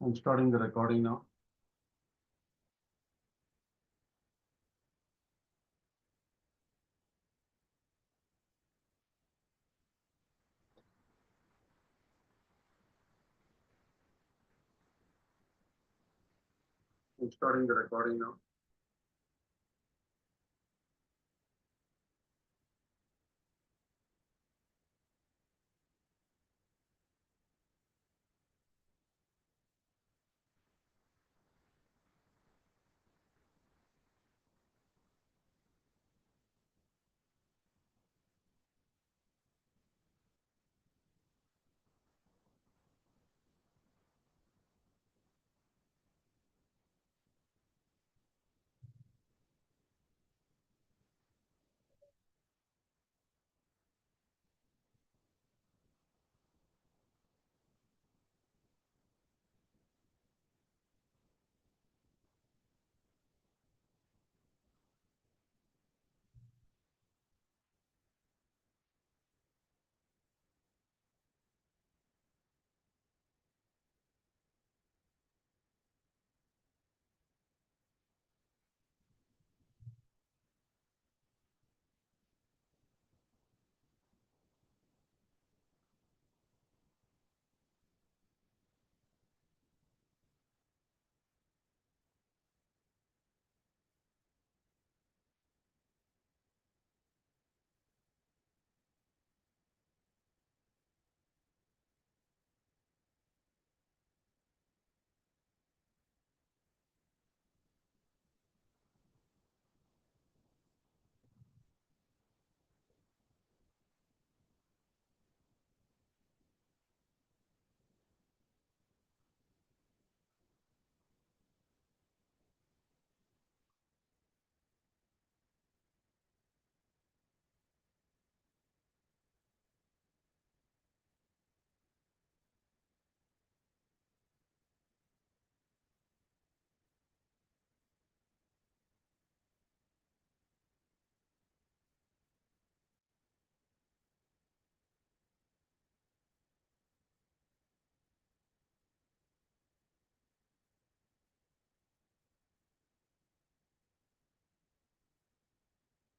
I'm starting the recording now. I'm starting the recording now.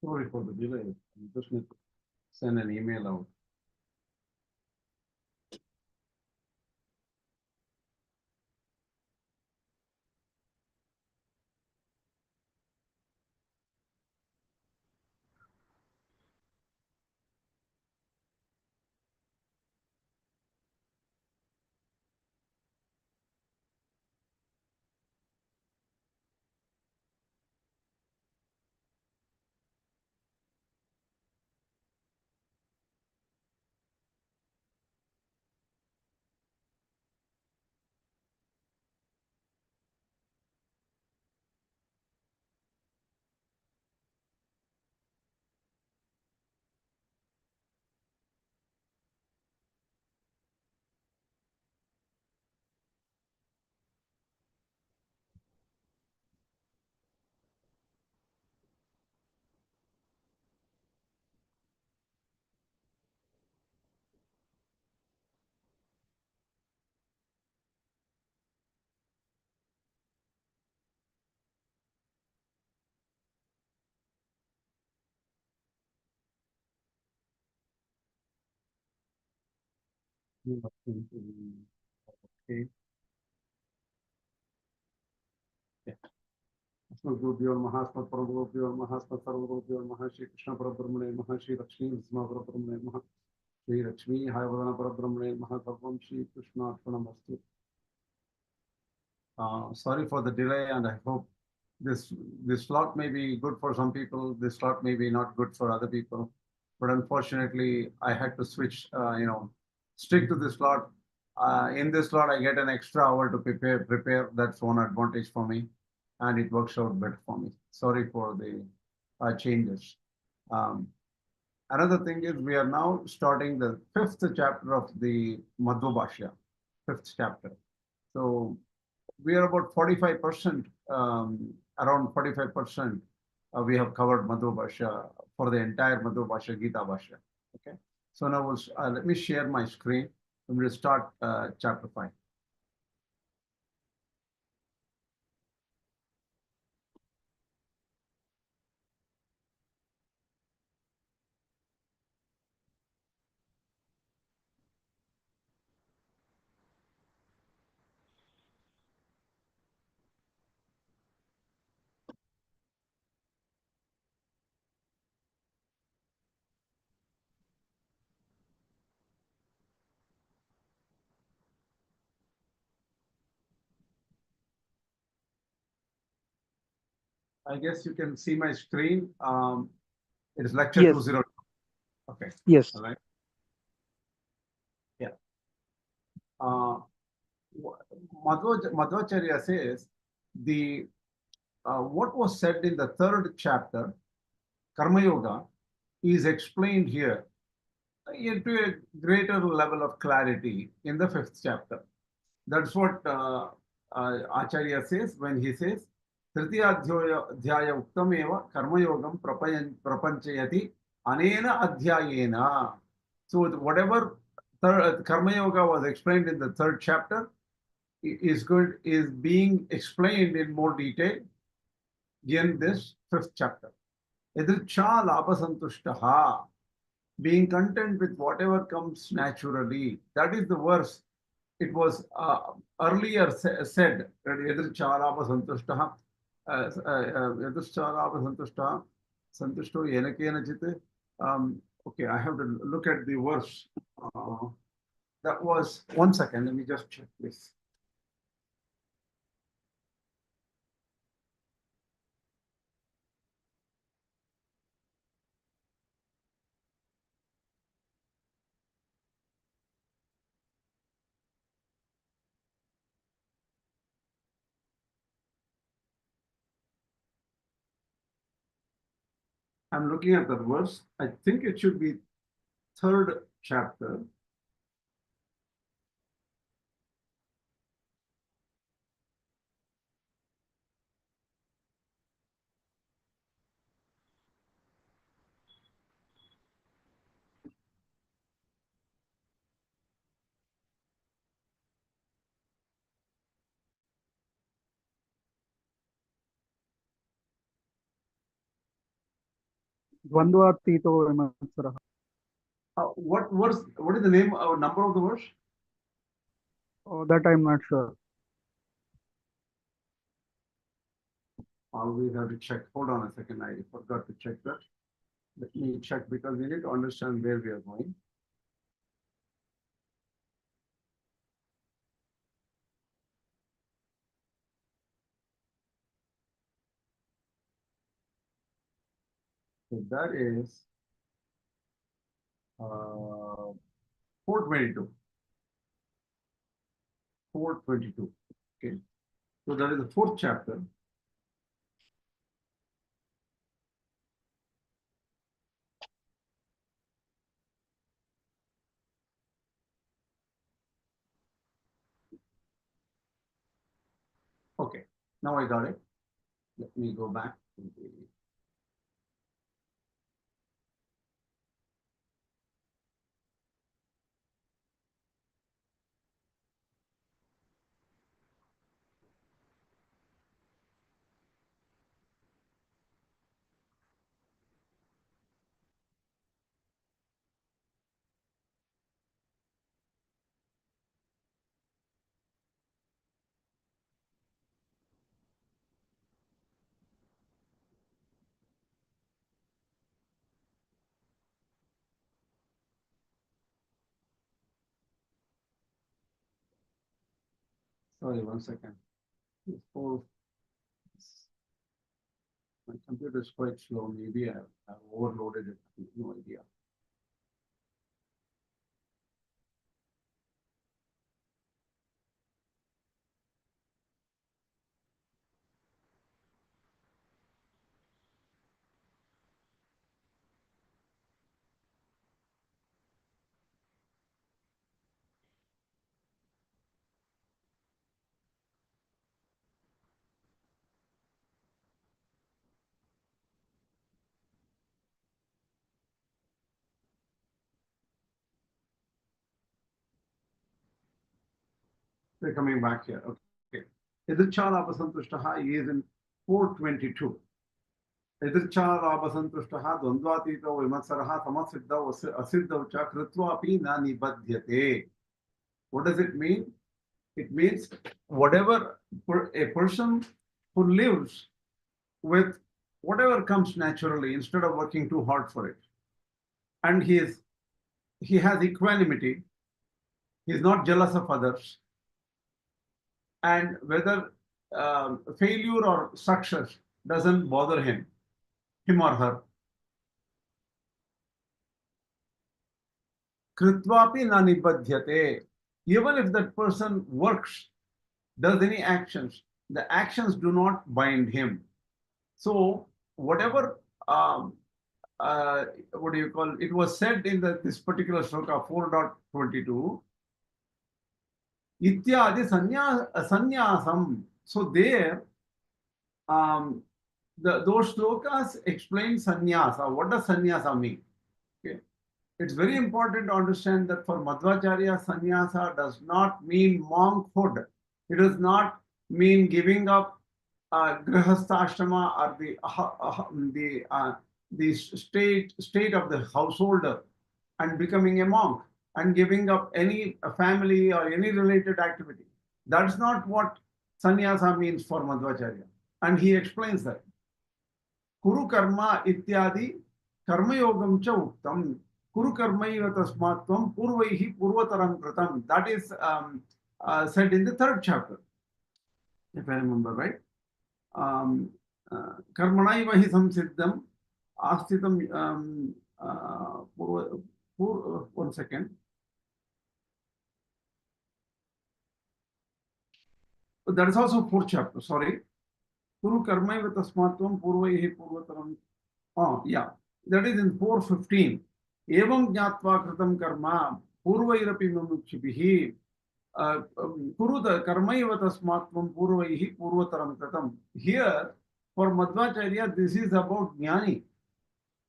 Sorry for the delay. I just need to send an email out. Okay. Yeah. Asmad-Gurubhyo Namaha, Asmad-Param-Gurubhyo Namaha, Asmad-Sarva-Gurubhyo Namaha, Shri Kṛṣṇa Parabrahmane Namaha, Shri Lakshmi Nrsimha Parabrahmane Namaha, Shri Lakshmi Hayavadana Parabrahmane Namaha, Sarvam Shri Kṛṣṇa Arpanamastu. Sorry for the delay, and I hope this slot may be good for some people. This slot may be not good for other people, but unfortunately, I had to switch. Stick to this slot. In this slot, I get an extra hour to prepare. That's one advantage for me, and it works out better for me. Sorry for the changes. Um, Another thing is we are now starting the fifth chapter of the Madhvācārya, fifth chapter. So we are about 45%, around 45%. We have covered Madhvācārya for the entire Madhvācārya Gītā Bhashya. Okay. So now we'll, let me share my screen. I'm going to start chapter 5. I guess you can see my screen. It is lecture Yes. 202. Okay. Yes. All right. Yeah. Uh, Madhvācārya says what was said in the third chapter, Karma-yoga, is explained here into a greater level of clarity in the fifth chapter. That's what Acharya says when he says, Tritiya-adhyaya uktameva karma-yogam prapanchayati anena adhyayena. So whatever Karma-yoga was explained in the third chapter is being explained in more detail in this fifth chapter. Yadricha labhasantushtaha, being content with whatever comes naturally. That is the verse. It was earlier said, Yadricha labhasantushtaha, Yadricha labhasantushtaha, santushto yena kenachit. Okay, I have to look at the verse. That was, one second, let me just check this. I'm looking at the verse. I think it should be third chapter. Dvandvatito vimatsaraha. What verse? What is the name or number of the verse? Oh, that I'm not sure. Always have to check. Hold on a second. I forgot to check that. Let me check because we need to understand where we are going. So that is 422. 422. Okay. So that is the fourth chapter. Okay. Now I got it. Let me go back to the. Sorry, one second. My computer is quite slow. Maybe I've overloaded it. I have no idea. We're coming back here. Okay. Yadricha-labha-santushtaha is in 422. Yadricha-labha-santushtaha dvandvatito vimatsaraha samasiddhau asiddhau cha kritvapi na nibadhyate. What does it mean? It means whatever a person who lives with whatever comes naturally instead of working too hard for it. And he has equanimity. He's not jealous of others. And whether failure or success, doesn't bother him or her. Kritvapi na nibadhyate. Even if that person works, does any actions, the actions do not bind him. So whatever what do you call it was said in this particular sloka 4.22, ityadi sannyasam. So there those slokas explain sannyasa. What does sannyasa mean? Okay. It's very important to understand that for Madhvācārya, sannyasa does not mean monkhood. It does not mean giving up grihastha-āśrama or the state of the householder and becoming a monk and giving up any family or any related activity. That's not what sannyasa means for Madhvācārya. And he explains that. Kuru karma ityadi karma-yogam cha uktam. Kuru karmaiva tasmatvam purvaihi purvataram kratam. That is said in the 3rd chapter, if I remember right. Karmanaiva hi samsiddham astitam. One second. That is also 4th chapter, sorry. Kuru karmaiva tasmatvam purvaihi purvataram. Oh, yeah. That is in 4:15. Evam jnatva kritam karma purvairapi mumukshibhihi kuruta karmaiva tasmatvam purvaihi purvataram kritam. Here, for Madhvācārya, this is about jnani.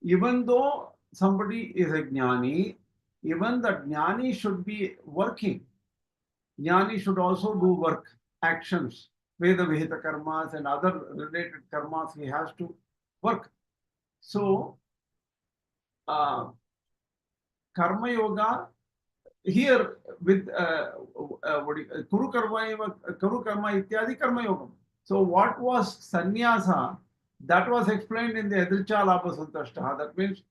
Even though somebody is a jnani, even the jnani should be working. Jnani should also do work, actions, Veda Vihita karmas and other related karmas he has to work. So, Karma Yoga here with Kuru Karma Ityadi Karma Yoga. So, what was Sannyasa? That was explained in the Adricha Labasantashtaha. That means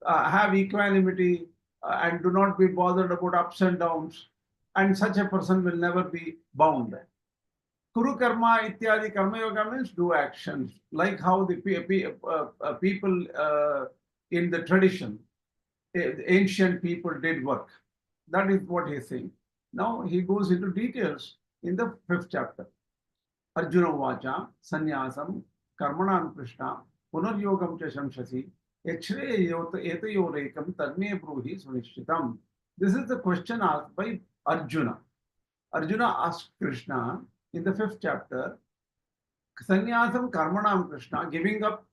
have equanimity and do not be bothered about ups and downs. And such a person will never be bound. Kuru Karma Ityadi Karma Yoga means do actions, like how the people in the tradition, the ancient people did work. That is what he is saying. Now he goes into details in the 5th chapter. Arjuna vacha sannyasam karmanam Kṛṣṇa punaryogam cha shamshasi yachre etayorekam tadme bruhi sunishchitam. This is the question asked by Arjuna. Arjuna asked Kṛṣṇa in the 5th chapter, sannyasam karmanam Kṛṣṇa, giving up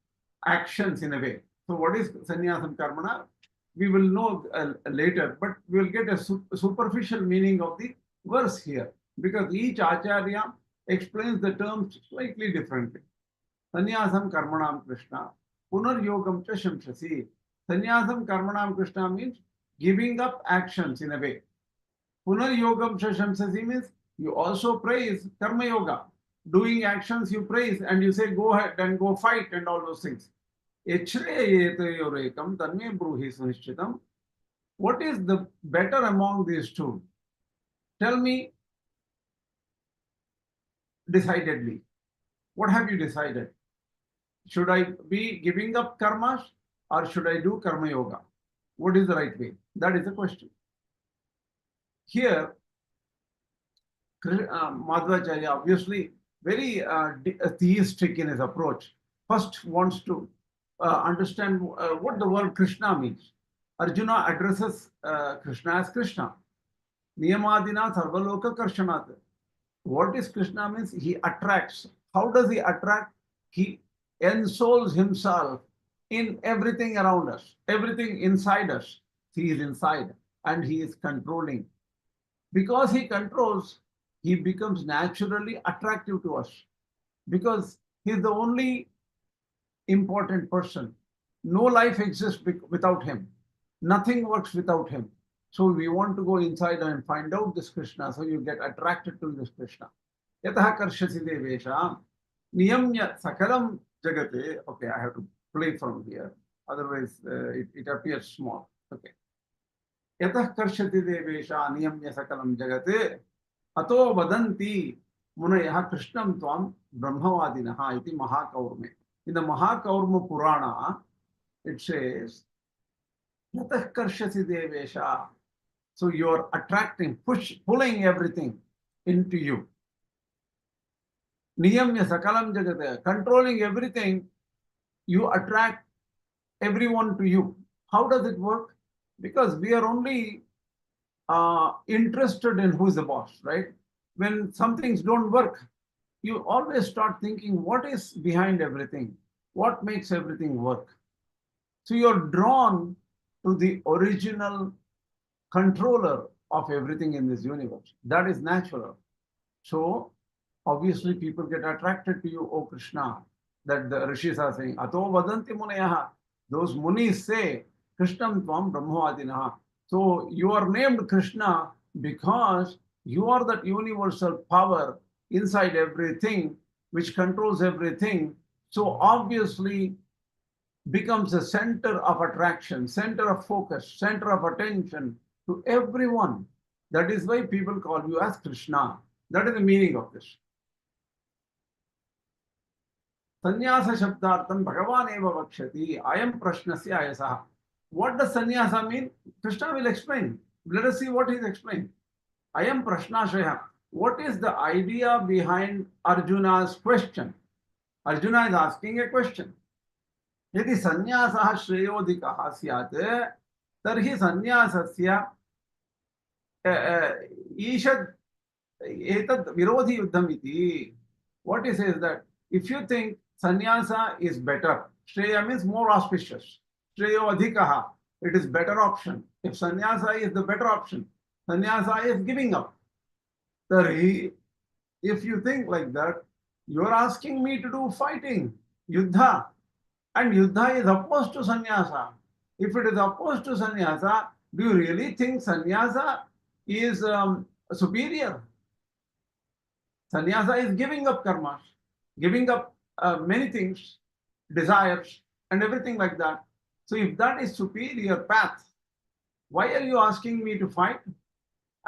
actions in a way. So what is sannyasam karmana? We will know later, but we will get a superficial meaning of the verse here, because each acharya explains the terms slightly differently. Sannyasam karmanam Kṛṣṇa, punaryogam cha shamshasi. Sannyasam karmanam Kṛṣṇa means giving up actions in a way. Punaryogam cha shamshasi means you also praise karma yoga. Doing actions you praise and you say go ahead and go fight and all those things. What is the better among these two? Tell me decidedly. What have you decided? Should I be giving up karmas or should I do karma yoga? What is the right way? That is the question. Here, Madhvācārya, obviously very theistic in his approach, first wants to understand what the word Kṛṣṇa means. Arjuna addresses Kṛṣṇa as Kṛṣṇa. Niyamadina sarvaloka karshanat. What is Kṛṣṇa means? He attracts. How does he attract? He ensouls himself in everything around us, everything inside us. He is inside and he is controlling. Because he controls, he becomes naturally attractive to us. Because he is the only important person. No life exists without him. Nothing works without him. So we want to go inside and find out this Kṛṣṇa. So you get attracted to this Kṛṣṇa. Yataha karshasi devesha niyamya sakalam jagate. Okay, I have to play from here. Otherwise, it appears small. Okay. Yatah karshati devesha niyamya sakalam jagate ato vadanti munayah Kṛṣṇam tvam brahmavadinaha iti mahakaurme. In the Mahakaurma Purana, it says, Yatah karshasi devesha. So you are attracting, pulling everything into you. Niyamya sakalam jagate, controlling everything, you attract everyone to you. How does it work? Because we are only interested in who is the boss, right? When some things don't work, you always start thinking, what is behind everything? What makes everything work? So you're drawn to the original controller of everything in this universe. That is natural. So obviously people get attracted to you, O Kṛṣṇa, that the rishis are saying, Ato vadanti munayaha. Those munis say, Kṛṣṇam tvam brahmavadinaha. So you are named Kṛṣṇa because you are that universal power inside everything, which controls everything. So obviously becomes a center of attraction, center of focus, center of attention to everyone. That is why people call you as Kṛṣṇa. That is the meaning of this. Saṃnyāsa shabdartam Bhagavan eva vakshati ayam prashnasya ayasaha. What does sannyasa mean? Kṛṣṇa will explain. Let us see what he is explaining. Ayam prashnashaya. What is the idea behind Arjuna's question? Arjuna is asking a question. Yadi sannyasah shreyodhikaha syat, tarhi sannyasasya ishad etad virodhi yuddham iti. What he says that if you think sannyasa is better, shreya means more auspicious. Shreyodhikaha, it is better option. If sannyasa is the better option, sannyasa is giving up. Tarhi, if you think like that, you are asking me to do fighting, yuddha. And yuddha is opposed to sannyasa. If it is opposed to sannyasa, do you really think sannyasa is superior? Sannyasa is giving up karmas, giving up many things, desires, and everything like that. So if that is superior path, why are you asking me to fight?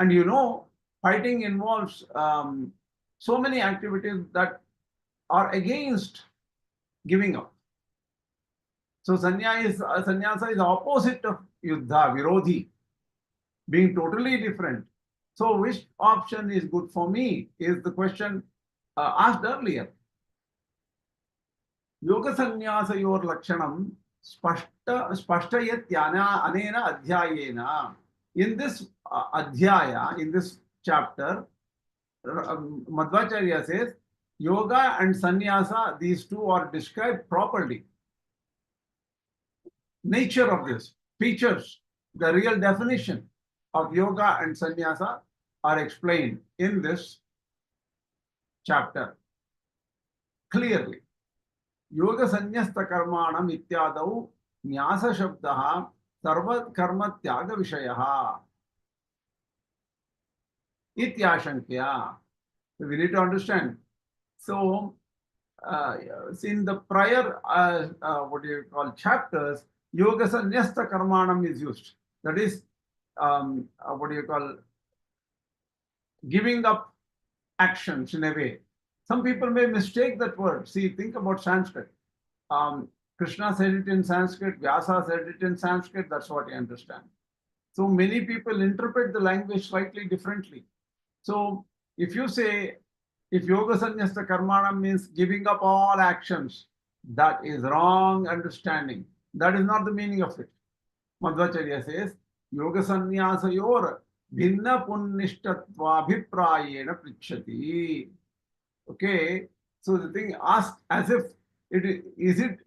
And you know, fighting involves so many activities that are against giving up. So sannyasa is opposite of yuddha, virodhi, being totally different. So which option is good for me is the question asked earlier. Yoga sannyāsayor lakshanam spashtayat anena adhyayena. In this adhyaya, in this chapter, Madhvācārya says, yoga and sannyasa, these two are described properly. Nature of this, features, the real definition of yoga and sannyasa are explained in this chapter clearly. Yoga sannyasta karmanam ityadau nyasa shabdaha sarva karma tyaga vishayaha ityashankya. We need to understand. So in the prior chapters, yoga sannyasta karmanam is used. That is giving up actions in a way. Some people may mistake that word. See, think about Sanskrit. Kṛṣṇa said it in Sanskrit, Vyasa said it in Sanskrit, that's what I understand. So many people interpret the language slightly differently. So if you say, if yoga sannyasta karmanam means giving up all actions, that is wrong understanding. That is not the meaning of it. Madhvācārya says, yoga sannyasayor bhinna punnishtatvabhiprayena pritchati. Okay, so the thing asked as if it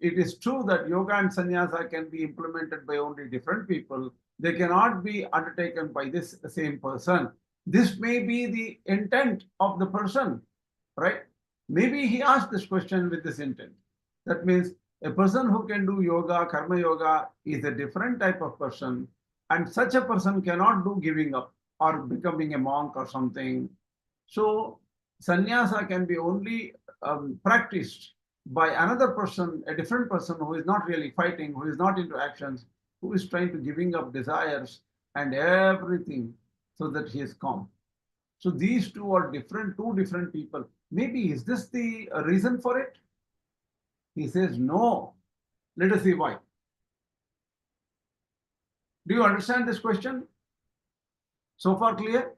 is true that yoga and sannyasa can be implemented by only different people. They cannot be undertaken by this same person. This may be the intent of the person, right? Maybe he asked this question with this intent. That means a person who can do yoga, karma yoga is a different type of person, and such a person cannot do giving up or becoming a monk or something. So sannyasa can be only practiced by another person, a different person who is not really fighting, who is not into actions, who is trying to giving up desires and everything so that he is calm. So these two are different, two different people. Maybe is this the reason for it? He says no. Let us see why. Do you understand this question? So far clear?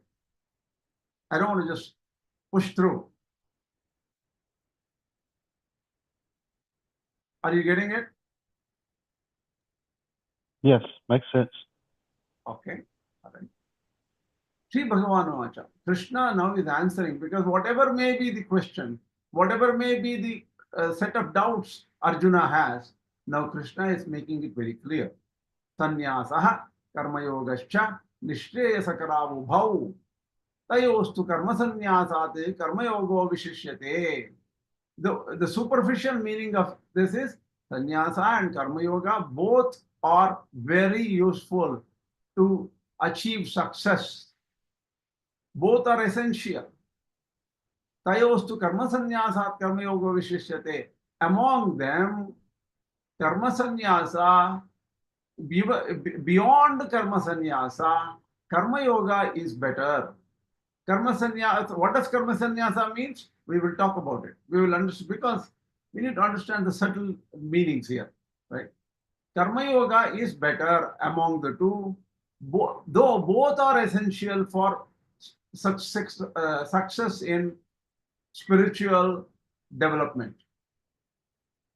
I don't want to just push through. Are you getting it? Yes, makes sense. Okay. All right. Sri Bhagavatam, Kṛṣṇa now is answering, because whatever may be the question, whatever may be the set of doubts Arjuna has, now Kṛṣṇa is making it very clear. Saṃnyāsa Karma-yogascha nishreyasakara ubhau tayostu karma-saṃnyāsāte karma-yogo vishishyate. The superficial meaning of this is Saṃnyāsa and Karma-yoga both are very useful to achieve success. Both are essential. Tayostu karma-saṃnyāsāt karma-yogo vishishyate. Among them, karma-saṃnyāsa, beyond karma-saṃnyāsa, karma-yoga is better. Karma-saṃnyāsa, what does karma-saṃnyāsa means? We will talk about it. We will understand, because we need to understand the subtle meanings here, right? Karma-yoga is better among the two, though both are essential for success in spiritual development,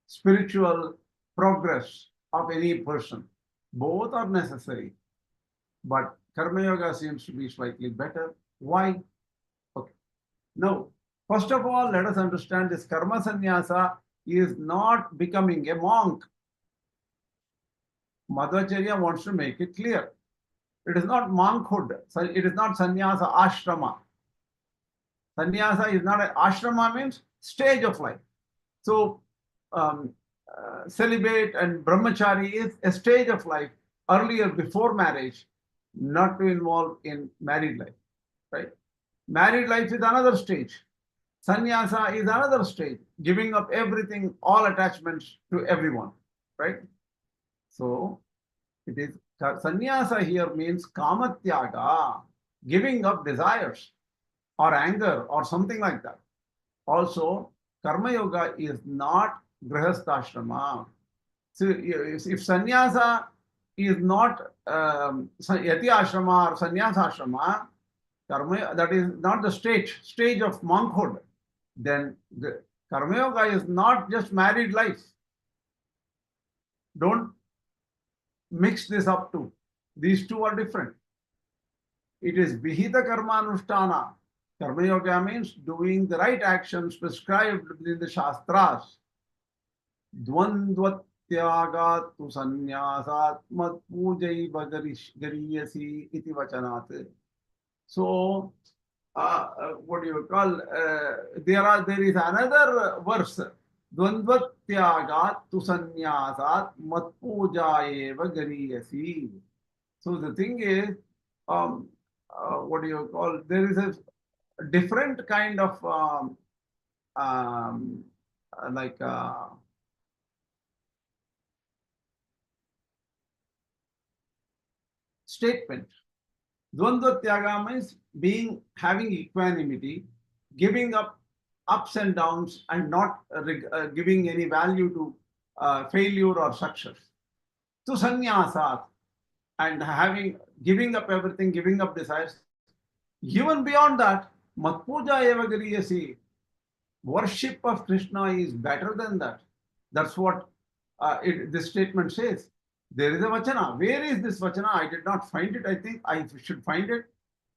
spiritual progress of any person. Both are necessary, but Karma-yoga seems to be slightly better. Why? Okay. Now, first of all, let us understand this karma-saṃnyāsa is not becoming a monk. Madhvācārya wants to make it clear. It is not monkhood. It is not saṃnyāsa āśrama. Saṃnyāsa is not an āśrama, means stage of life. So, celibate and brahmachari is a stage of life earlier, before marriage, not to involve in married life, right? Married life is another stage. Saṃnyāsa is another stage, giving up everything, all attachments to everyone, right? So, it is Saṃnyāsa here means kama-tyaga, giving up desires or anger or something like that. Also, Karma-yoga is not grihastha-ashrama. So, if Saṃnyāsa is not yati-ashrama or Saṃnyāsa-ashrama, Karma, that is not the stage of monkhood, then the Karma-yoga is not just married life. Don't mix this up too. These two are different. It is vihita karma-anushtana. Karma-yoga means doing the right actions prescribed within the śāstras. Dvandvatyagat tu saṃnyāsāt madpūjaiva gariyasi iti vachanāt. So, what do you call? There is another verse. Dvandvatyagat tu saṃnyāsāt madpūjaiva gariyasi. So the thing is, what do you call? There is a different kind of statement. Dvandva tyaga means having equanimity, giving up ups and downs, and not giving any value to failure or success. To saṃnyāsāt, and giving up everything, giving up desires. Even beyond that, matpuja eva gariyasi, worship of Kṛṣṇa is better than that. That's what this statement says. There is a vachana. Where is this vachana? I did not find it. I think I should find it.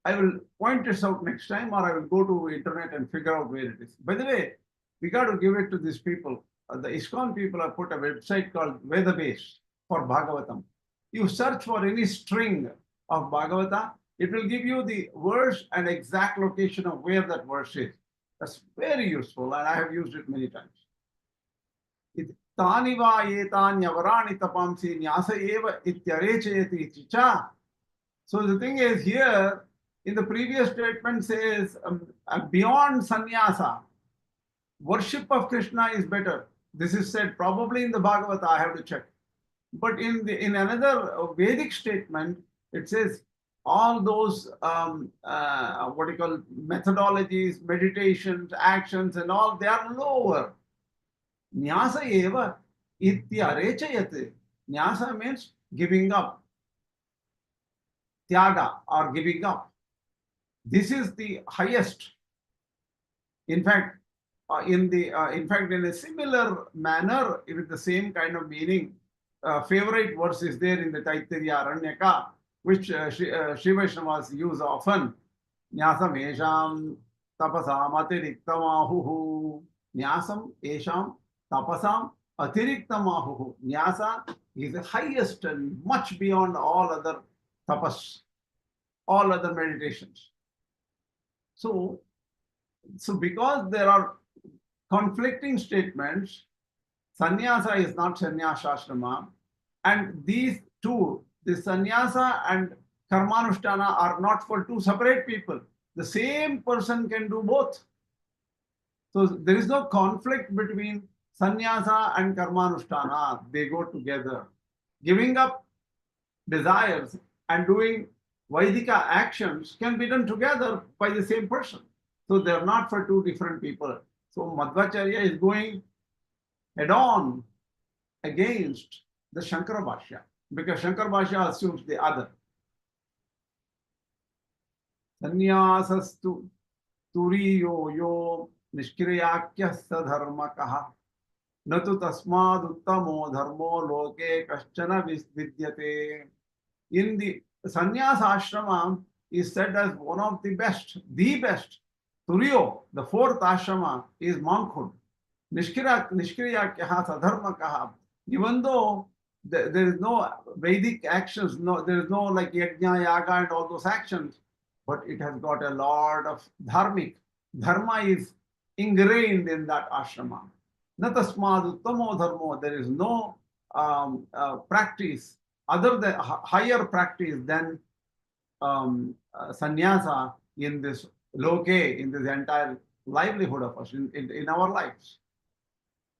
I will point this out next time, or I will go to internet and figure out where it is. By the way, we got to give it to these people. The ISKCON people have put a website called Vedabase for Bhagavatam. You search for any string of Bhagavata, it will give you the verse and exact location of where that verse is. That's very useful, and I have used it many times. Tani va etani avarani tapamsi nyasa eva ityarechayati cha. So the thing is here, in the previous statement says, beyond sannyasa, worship of Kṛṣṇa is better. This is said probably in the Bhagavata, I have to check. But in another Vedic statement, it says all those what you call methodologies, meditations, actions, and all, they are lower. Nyasa eva ityarechayate. Nyasa means giving up, tyaga or giving up. This is the highest. In fact, in a similar manner, with the same kind of meaning, favorite verse is there in the Taittiriya Aranyaka, which Sri Vaishnavas use often. Nyasam esham tapasam atiriktam ahuhu. Nyasam esham tapasam atiriktam ahuhu. Nyasa is the highest and much beyond all other tapas, all other meditations. So because there are conflicting statements, sannyasa is not sannyasa ashrama, and these two, the sannyasa and karmanushtana, are not for two separate people. The same person can do both. So there is no conflict between sannyasa and karmanushtana. They go together. Giving up desires and doing Vaidika actions can be done together by the same person. So they are not for two different people. So Madhvācārya is going head-on against the Shankara Bhashya, because Shankara Bhashya assumes the other. Saññāsastu turiyo yo nishkriyakyah sadharmakaha natu tasmad uttamo dharmo loke kaścana vidyate. In the sannyasa ashrama is said as one of the best. Turiyo, the fourth ashrama, is monkhood. Nishkriyakyaha sadharmakaha. Even though there is no Vedic actions, there is no like yajna, yaga and all those actions, but it has got a lot of dharmic. Dharma is ingrained in that ashrama. Natasmad uttamo dharmo. There is no practice other than higher practice than sannyasa in this loke, in this entire livelihood of us, in our lives.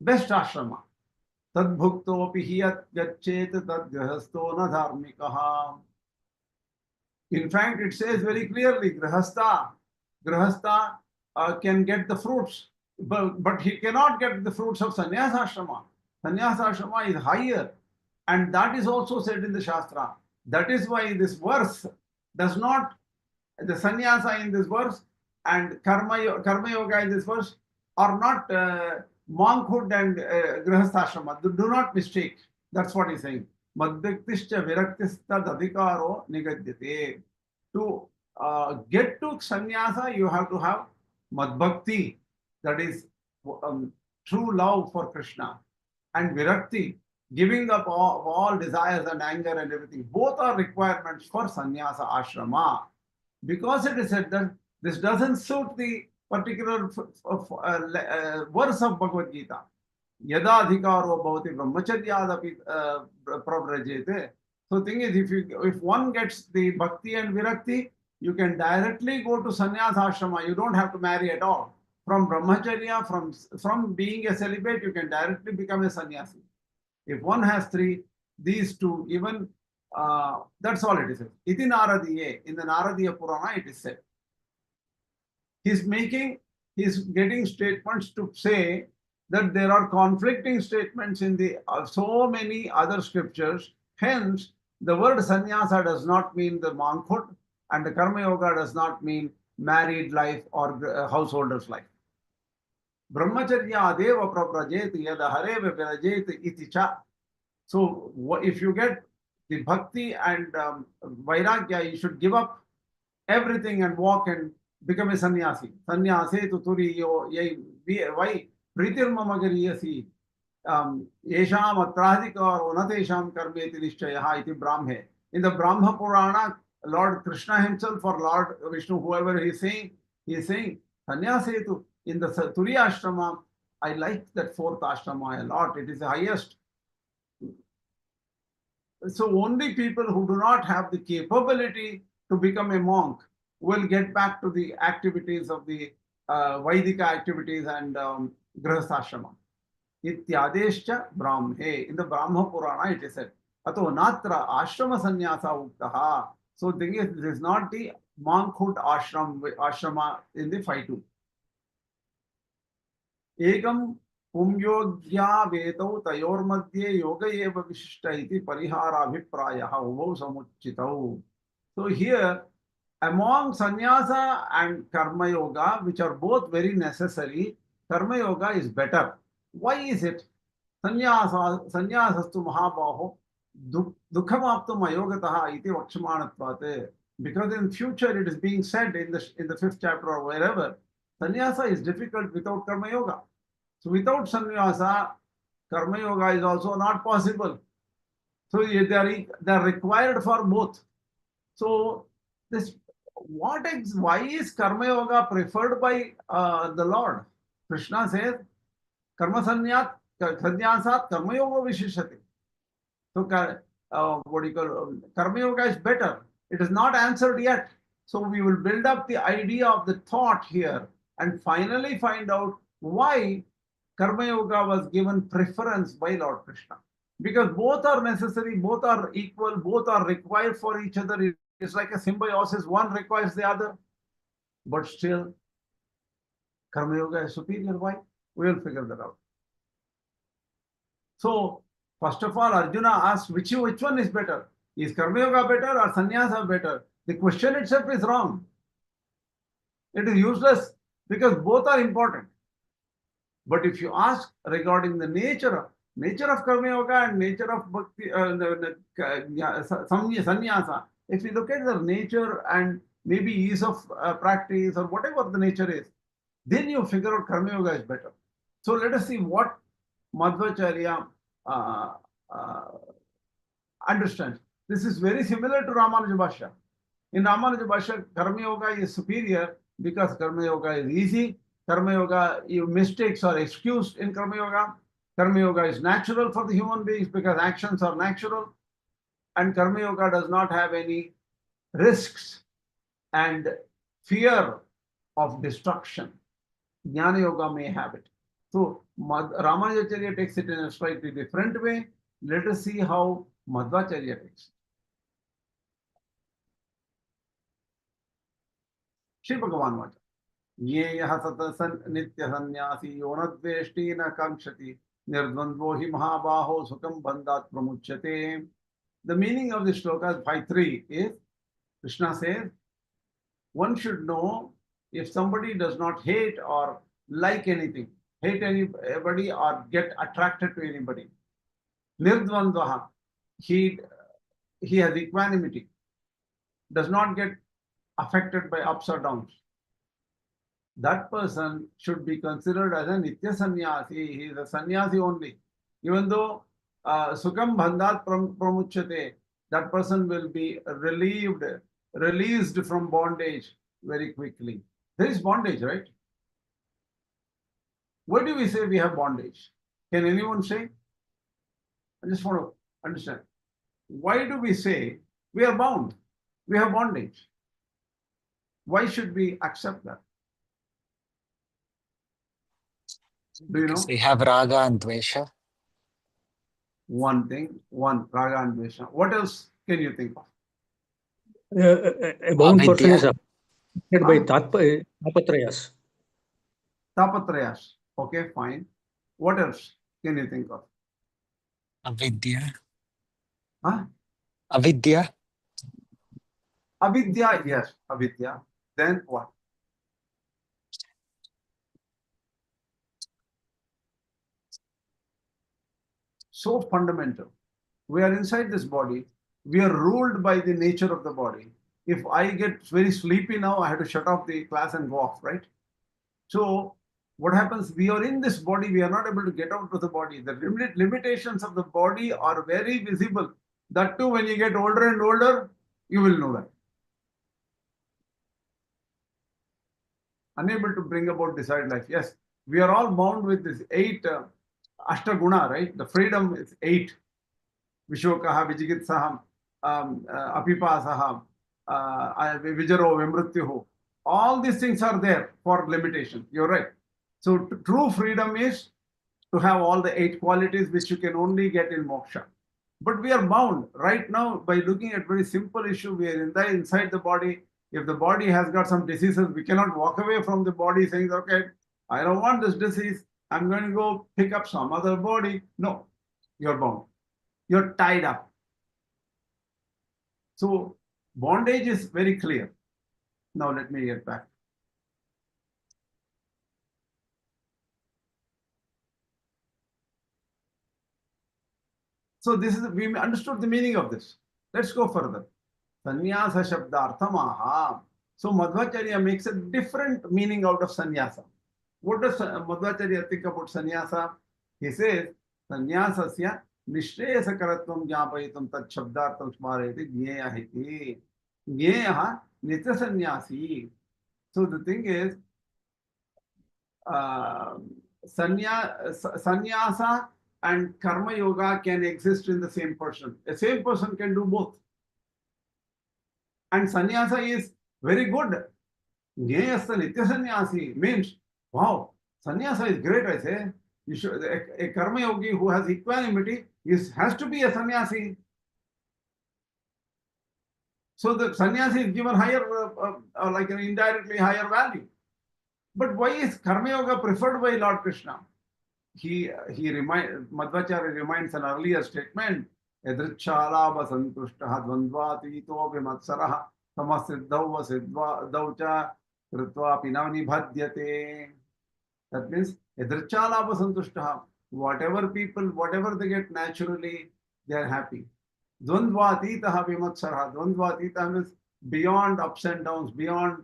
Best ashrama. Tad bhukto pihiyat gachet tad grahasto na dharmikaha. In fact, it says very clearly, grahastha can get the fruits, but he cannot get the fruits of sannyasa ashrama. Sannyasa ashrama is higher, and that is also said in the Shastra. That is why this verse does not, the sannyasa in this verse and karma-yoga in this verse are not monkhood and grahastha. Do not mistake. That's what he's saying. Madhyaktischa viraktistad adhikaro nigadyate. To get to sannyasa, you have to have madbhakti, that is true love for Krishna, and virakti, giving up all desires and anger and everything. Both are requirements for sannyasa ashrama. Because it is said that this doesn't suit the particular verse of Bhagavad Gītā. Yada adhikaro bhavati brahmacharyadapi pravrajete. So thing is, if one gets the bhakti and virakti, you can directly go to sannyasa ashrama. You don't have to marry at all. From brahmacharya, from being a celibate, you can directly become a sannyasi. If one has three, these two, even that's all it is. Iti Naradiye, in the Naradiya Purana, it is said. He's getting statements to say that there are conflicting statements in the so many other scriptures. Hence, the word sannyasa does not mean the monkhood, and the karma yoga does not mean married life or householder's life. Brahmacharya adeva pravrajeti yada hareva virajeti iti cha. So if you get the bhakti and vairagya, you should give up everything and walk and become a sannyasi. Sannyase tu turiyo vai pritir mamagariyasi yesham atrādhikaro natesham karmeti nishchayaha iti brahme. In the Brahma Purana, Lord Kṛṣṇa himself or Lord Vishnu, whoever he is saying sannyase tu. In the Turiya ashrama, I like that fourth ashrama a lot. It is the highest. So only people who do not have the capability to become a monk will get back to the activities of the Vaidika activities and grahasthashrama. Ityadescha brahme. In the Brahma Purana, it is said, Ato natra ashrama sannyasa uktaha. So this is not the monkhood ashrama in the 5.2. Ekam पुंयोग्या वेतौ तयोर्मध्ये योग एव विशिष्ट इति परिहाराभिप्रायः उभौ समुचितौ. So here, among sannyasa and karma yoga, which are both very necessary, karma yoga is better. Why is it? Sannyasastu mahabaho dukkhamaptum ayogatah iti vakshamanatvat. Because in future it is being said in the 5th chapter or wherever, sannyasa is difficult without karma yoga. So without sannyasa, karma yoga is also not possible. So they are required for both. So this why is karma yoga preferred by the Lord? Krishna says, karma sannyasat karma yoga vishishati. So what do you call karma yoga is better. It is not answered yet. So we will build up the idea of the thought here and finally find out why karma yoga was given preference by Lord Krishna. Because both are necessary, both are equal, both are required for each other. It's like a symbiosis, one requires the other. But still, karma yoga is superior. Why? We will figure that out. So, first of all, Arjuna asked, which one is better? Is karma yoga better or sannyasa better? The question itself is wrong. It is useless because both are important. But if you ask regarding the nature of karma yoga and nature of bhakti, sannyasa, if you look at the nature and maybe ease of practice or whatever the nature is, then you figure out karma yoga is better. So let us see what Madhvācārya understands. This is very similar to Ramanuja.org. In Ramanuja.org, karma yoga is superior because karma yoga is easy. Karma yoga, your mistakes are excused in karma yoga. Karma yoga is natural for the human beings because actions are natural. And karma yoga does not have any risks and fear of destruction. Jñāna-yoga may have it. So Ramanuja.org takes it in a slightly different way. Let us see how Madhvācārya takes it. Shri Bhagavan Vacha. Ye yah nitya sannyasi yonadveshti na kankshati nirdvandvo hi mahabaho sukam bandhat pramuchyate. The meaning of the shloka 5.3 is, Krishna says, one should know if somebody does not hate or like anything, hate anybody or get attracted to anybody. Nirdvandvaha, he has equanimity, does not get affected by ups or downs. That person should be considered as a nitya sannyasi. He is a sannyasi only. Even though sukam bandhat pramuchyate, that person will be released from bondage very quickly. There is bondage, right? Why do we say we have bondage? Can anyone say? I just want to understand. Why do we say we are bound? We have bondage. Why should we accept that? Do you know? Because we have raga and dvesha. One thing, raga and dvesha. What else can you think of? A bound person is Avidya. affected by tapatrayas. Tapatrayas. Okay, fine. What else can you think of? Avidya. Huh? Avidya. Avidya, yes, avidya. Then what? So fundamental. We are inside this body. We are ruled by the nature of the body. If I get very sleepy now, I have to shut off the class and go off, right? So what happens? We are in this body. We are not able to get out of the body. The limitations of the body are very visible. That too, when you get older and older, you will know that. Unable to bring about desired life. Yes, we are all bound with this 8 ashtaguna, right? The freedom is 8. Vishokaha, Vijigitsaham, Apipasaham, Vijaro, Vimrutyuhu. All these things are there for limitation. You're right. So true freedom is to have all the 8 qualities which you can only get in moksha. But we are bound right now by looking at very simple issue. We are inside the body. If the body has got some diseases, we cannot walk away from the body saying, okay, I don't want this disease. I'm going to go pick up some other body. No, you're bound. You're tied up. So bondage is very clear. Now let me get back. So this is, we understood the meaning of this. Let's go further. Saṃnyāsa shabdarthamaha. So Madhvācārya makes a different meaning out of sannyasa. What does Madhvācārya think about sannyasa? He says, sannyasasya nishreyasakaratvam jñāpayitam tat shabdartham smarayati jñeya iti. Jñeyaha nitya sannyasi. So the thing is, sannyasa and karma yoga can exist in the same person. A same person can do both. And sannyasa is very good. Jneyasta nitya sannyasi means, wow, sannyasa is great, I say. You should, a karma yogi who has equanimity has to be a sannyasi. So the sannyasi is given higher, like an indirectly higher value. But why is karma yoga preferred by Lord Kṛṣṇa? Madhvācārya reminds an earlier statement, yadricchālābha santuṣṭah dvandvātīto vimatsaraha samasiddhau siddhau cha kritva pinavani bhadyate. That means yadricchālābha santuṣṭah, whatever they get naturally, they are happy. Dvandvātītaha vimatsaraha. Dvandvātītaha means beyond ups and downs, beyond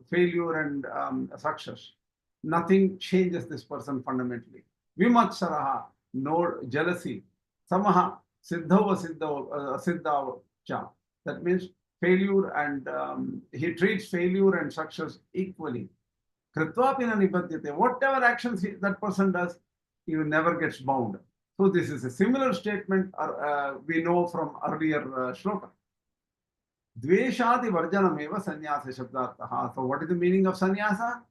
failure and success. Nothing changes this person fundamentally. Vimatsaraha, no jealousy. Samaha, siddhau cha. That means failure and he treats failure and success equally. Kritvapina nipadyate. Whatever actions that person does, he never gets bound. So this is a similar statement we know from earlier shloka. Dveshādi varjanameva sannyāsa shabdarthaha. So what is the meaning of sannyasa?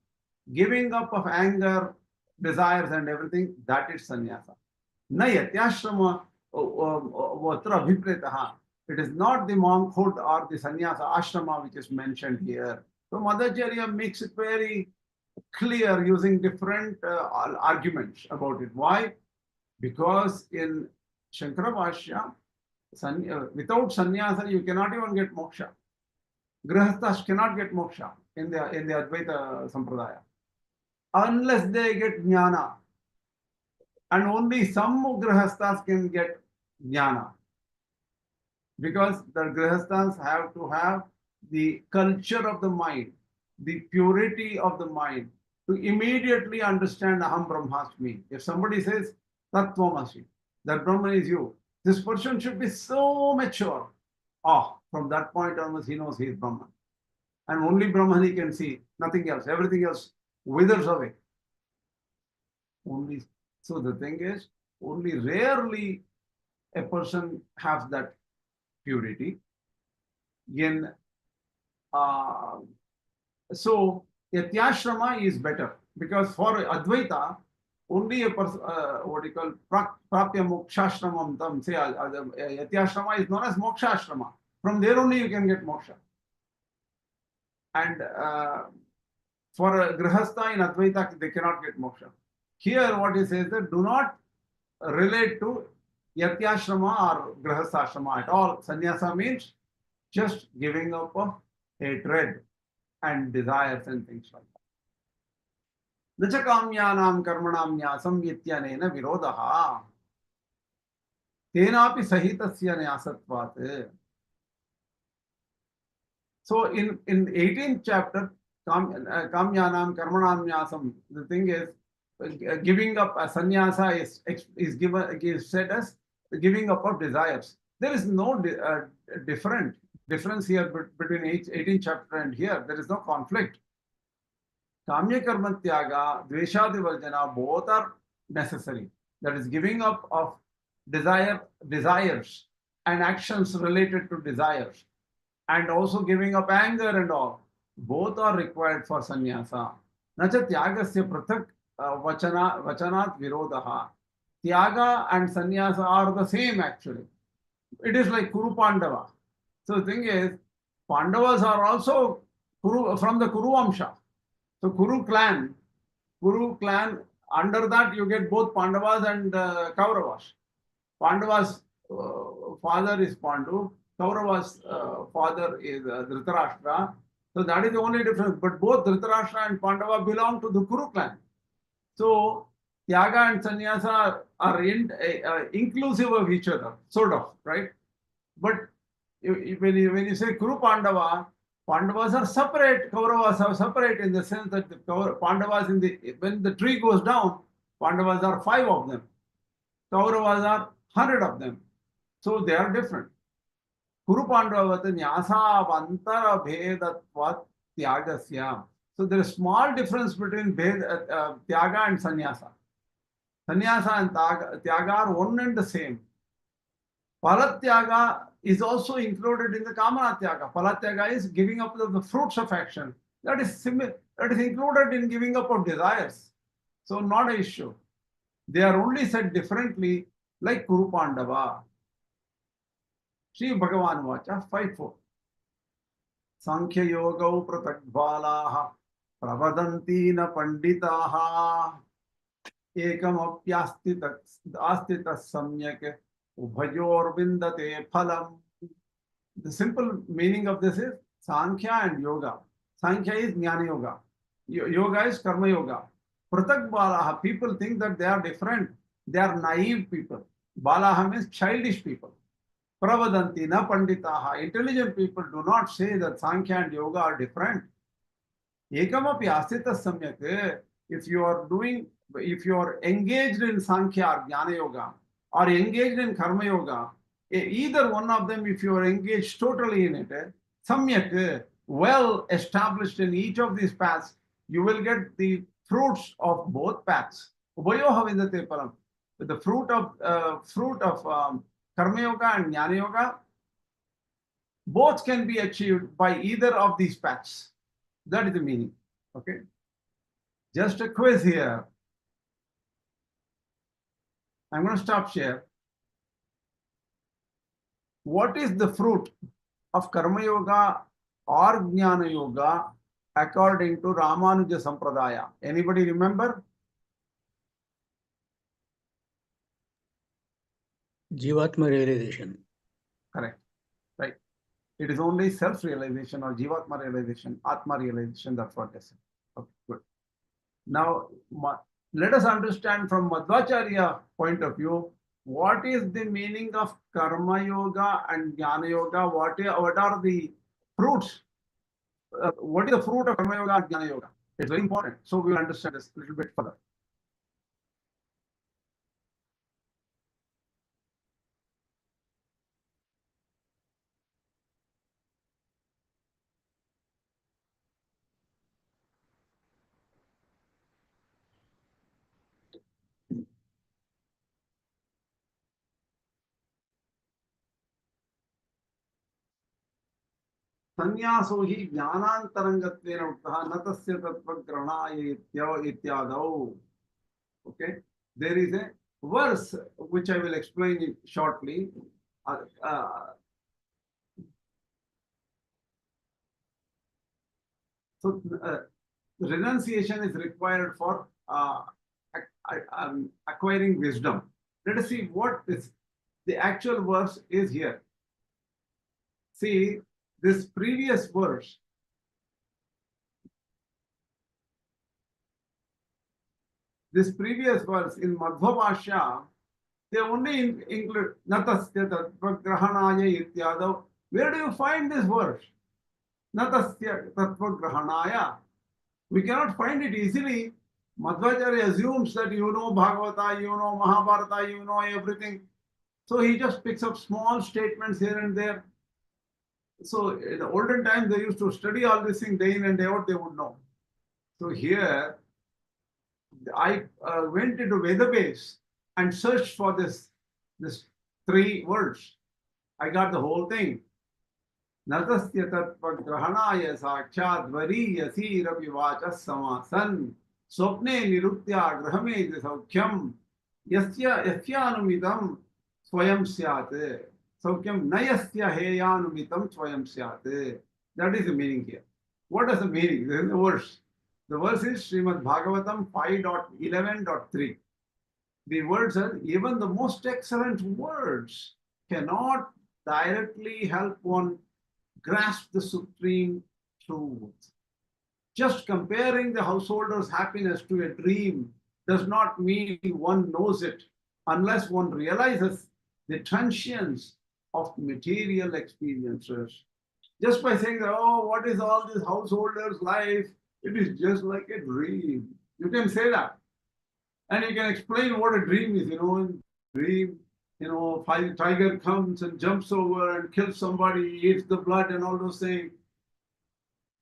Giving up of anger, desires and everything, that is sannyasa. Na yatyashrama vatra abhipretaha. It is not the monkhood or the sannyasa ashrama which is mentioned here. So Madhvācārya makes it very clear using different arguments about it. Why? Because in Shankara Bhashya, without sannyasa, you cannot even get moksha. Grihasthas cannot get moksha in the Advaita Sampradaya unless they get jnana. And only some grihasthas can get jnana. Because the grihasthas have to have the culture of the mind, the purity of the mind, to immediately understand Aham Brahmasmi. If somebody says Tattvamasi, that Brahman is you, this person should be so mature. From that point onwards, he knows he is Brahman. And only Brahman he can see, nothing else. Everything else withers away. So the thing is, only rarely a person has that purity. So yatyashrama is better, because for Advaita, only a person, what you call prapya mokshashramam tam, say yatyashrama is known as mokshashrama. From there only you can get moksha. And for a grihastha in Advaita, they cannot get moksha. Here what he says that do not relate to yatyashrama or grihasthashrama at all. Sannyasa means just giving up of hatred and desires and things like that. Nacha kamyanam karmanam nyasam yityanena virodaha. Tenapi sahitasya nyasatvat. So in 18th chapter, kamyanam karmanam nyasam, the thing is, giving up a sannyasa is said as giving up of desires. There is no difference here between 18th chapter and here. There is no conflict. Kamya karma tyaga, dveshadi varjana, both are necessary. That is giving up of desires and actions related to desires, and also giving up anger and all. Both are required for sannyasa. Nacha tyagasya prathak vachanat virodaha. Tyaga and sannyasa are the same actually. It is like Kuru Pandava. So the thing is, Pandavas are also from the Kuru Amsha. So Kuru clan under that you get both Pandavas and Kauravas. Pandavas' father is Pandu, Kauravas' father is Dhritarashtra. So that is the only difference. But both Dhritarashtra and Pandava belong to the Kuru clan. So Tyaga and Saṃnyāsa are inclusive of each other, sort of, right? But when you say Kuru Pandava, Pandavas are separate, Kauravas are separate in the sense that the Pandavas, when the tree goes down, Pandavas are 5 of them, Kauravas are 100 of them. So they are different. Kuru Pandava Nyasa Vantara Bhedatvat Tyagasya. So there is small difference between Tyaga and Saṃnyāsa. Saṃnyāsa and Tyaga are one and the same. Palatyaga is also included in the Kamanatyaga. Palatyaga is giving up of the fruits of action. That is included in giving up of desires. So not an issue. They are only said differently, like Kuru Pandava. Sri Bhagavan Vacha 5.4. Sankhya Yogau Pratakbalaha Pravadanti na Panditaha Ekam Apyastita Samyak Ubhayor Vindate Phalam. The simple meaning of this is Sankhya and Yoga. Sankhya is Jñāna-yoga. Yoga is Karma-yoga. Pratak Balaha, people think that they are different. They are naive people. Balaha means childish people. Pravadanti na Panditaha. Intelligent people do not say that Sankhya and Yoga are different. Ekamapi asita samyak. If you are engaged in Sankhya or Jñāna-yoga, or engaged in Karma-yoga, either one of them, if you are engaged totally in it, Samyak, well established in each of these paths, you will get the fruits of both paths. Ubayoha vindate param. The fruit of Karma-yoga and Jñāna-yoga, both can be achieved by either of these paths. That is the meaning. Okay. Just a quiz here. I'm going to stop share. What is the fruit of Karma-yoga or Jñāna-yoga according to Ramanuja Sampradaya? Anybody remember? Jivatma realization. Correct. Right. It is only self-realization or Jivatma realization, Atma realization. That's what they say. Okay, good. Now, let us understand from Madhvācārya point of view, what is the meaning of Karma-yoga and Jñāna-yoga? What are the fruits? What is the fruit of Karma-yoga and Jñāna-yoga? It's very important. So we will understand this a little bit further. Saṃnyāso hi jnānāntarangatvena uktah na tasya tattvagrahāya ityādau. Okay, there is a verse which I will explain it shortly. So renunciation is required for acquiring wisdom. Let us see what the actual verse is here. See, this previous verse, in Madhvācārya, they only include natasya tattvagrahanaya ityādau. Where do you find this verse? Natasya tattvagrahanaya. We cannot find it easily. Madhvācārya assumes that you know Bhagavata, you know Mahabharata, you know everything. So he just picks up small statements here and there. So in the olden times, they used to study all these things day in and day out, they would know. So here, I went into Vedabase and searched for this 3 words. I got the whole thing. Natasya tattvagrahanaya sākṣāt varīyasī ravivaca samāsan swapne nirutya grahame saukhyam yasyanumitam swayam syāt. Saukyam nayasya heyanumitam swayam syāt. That is the meaning here. What is the meaning? This is the verse. The verse is Srimad Bhagavatam 5.11.3. The words are, even the most excellent words cannot directly help one grasp the supreme truth. Just comparing the householder's happiness to a dream does not mean one knows it unless one realizes the transience of material experiences. Just by saying that, oh, what is all this householder's life? It is just like a dream. You can say that. And you can explain what a dream is. In dream, tiger comes and jumps over and kills somebody, eats the blood and all those things.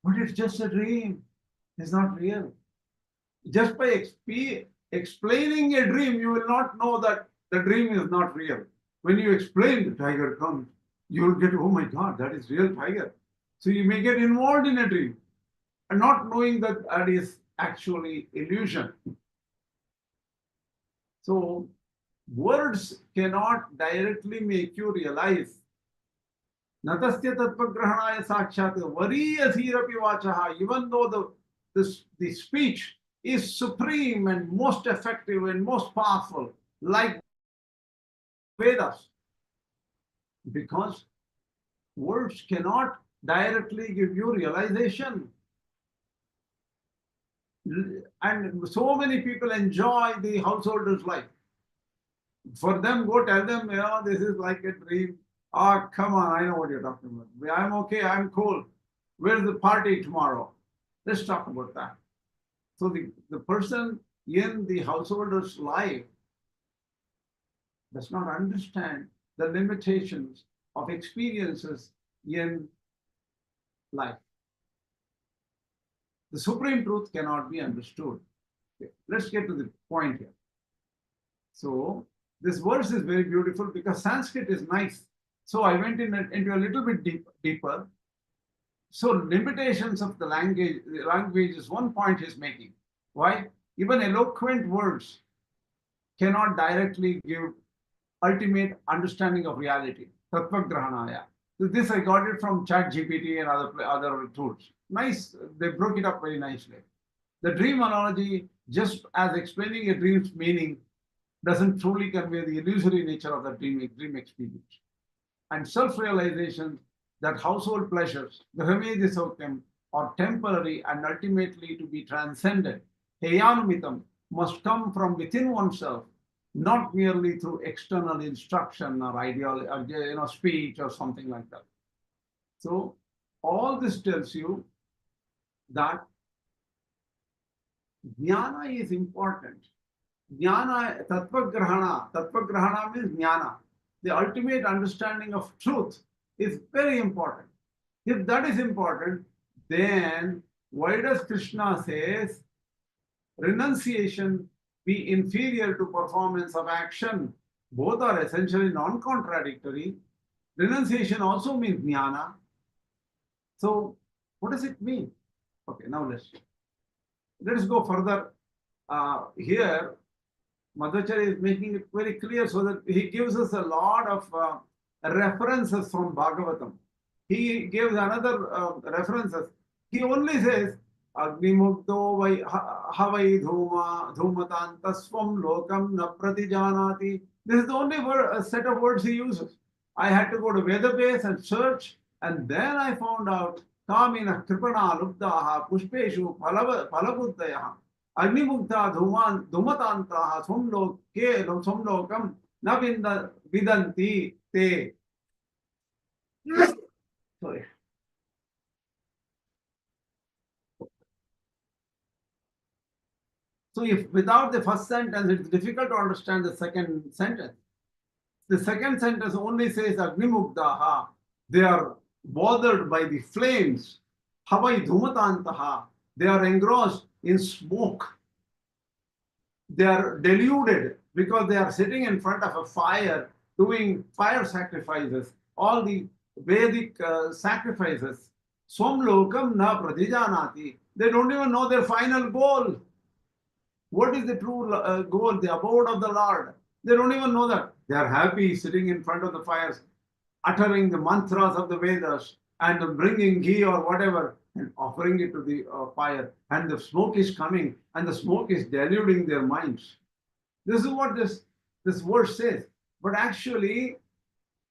But it's just a dream. It's not real. Just by explaining a dream, you will not know that the dream is not real. When you explain the tiger comes, you will get, oh my God, that is real tiger. So you may get involved in a dream and not knowing that that is actually illusion. So words cannot directly make you realize. Natasya tattvagrahanaya sakshat variyasirapi vachaha. Even though the speech is supreme and most effective and most powerful, like Vedas, because words cannot directly give you realization. And so many people enjoy the householder's life. For them, go tell them, this is like a dream. Ah, come on, I know what you're talking about. I'm okay, I'm cool. Where's the party tomorrow? Let's talk about that. So the person in the householder's life does not understand the limitations of experiences in life. The supreme truth cannot be understood. Okay, let's get to the point here. So this verse is very beautiful because Sanskrit is nice. So I went into a little bit deeper. So limitations of the language is one point he's making. Why? Even eloquent words cannot directly give ultimate understanding of reality. Tattvagrahanaya. So this I got it from ChatGPT and other tools. Nice, they broke it up very nicely. The dream analogy, just as explaining a dream's meaning, doesn't truly convey the illusory nature of the dream experience. And self-realization that household pleasures, grahamedya saukyam, are temporary and ultimately to be transcended. Heyanumitam must come from within oneself, not merely through external instruction or ideology, or speech or something like that. So all this tells you that jnana is important. Jnana, tattvagrahana means jnana. The ultimate understanding of truth is very important. If that is important, then why does Kṛṣṇa says renunciation be inferior to performance of action? Both are essentially non-contradictory. Renunciation also means jnana. So what does it mean? Okay, now let's go further. Here, Madhvācārya is making it very clear so that he gives us a lot of references from Bhagavatam. He gives another references. He only says, Agnimukto vai havai dhumatan tasvam lokam na pratijanati. This is the only set of words he uses. I had to go to Vedabase and search, and then I found out Kamina kripana lubdaha pushpeshu palabuddhayaha Agnimukta dhumatantaha somlokam na vidanti te. Sorry. So if without the first sentence, it's difficult to understand the second sentence. The second sentence only says Agnimukdaha, they are bothered by the flames. Havai dhumatantaha, they are engrossed in smoke. They are deluded because they are sitting in front of a fire doing fire sacrifices, all the Vedic sacrifices. Swamlokam na pratijanati, they don't even know their final goal. What is the true goal, the abode of the Lord? They don't even know that. They are happy sitting in front of the fires, uttering the mantras of the Vedas and bringing ghee or whatever, and offering it to the fire, and the smoke is coming, and the smoke is deluding their minds. This is what this verse says. But actually,